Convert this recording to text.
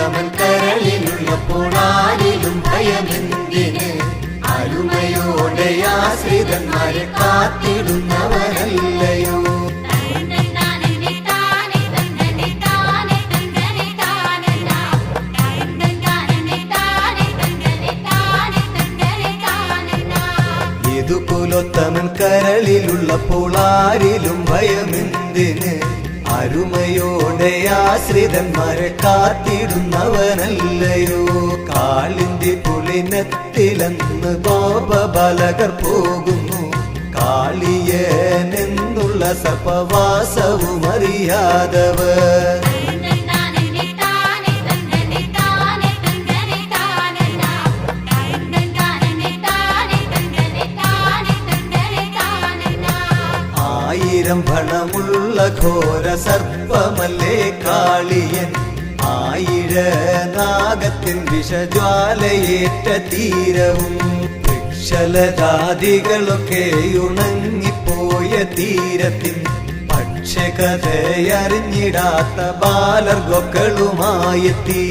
ദുഃഖുലോത്തമൻ കരളിലുള്ളപ്പോൾ ആരിലും ഭയമെന്തിന് അരുമയോടെ ആശ്രിതന്മാരെ കാത്തിടുന്നവനല്ലയോ. യദുകുലോത്തമൻ കരളിലുള്ളപ്പോൾ ആരിലും ഭയമെന്തിന് അരുമയോടെ ആശ്രിതന്മാരെ കാത്തിടുന്നവനല്ലയോ. കാളിന്തി പുളിനത്തിലെന്ന് ഗോപബാലകർ പോകുന്നു, കാളിയനെന്നുള്ള സർപ്പവാസവും അറിയാതവർ. ആയിരം ഭണമുള്ള ഘോര സർപ്പമല്ലേ കാളിയൻ, ആയിരനാഗത്തിൻ വിഷജ്വാലയേറ്റ തീരവും വൃക്ഷലജാതികളൊക്കെ ഉണങ്ങിപ്പോയ തീരത്തിൻ പക്ഷകഥയറിഞ്ഞിടാത്ത ബാലർഗൊക്കളുമായെത്തി.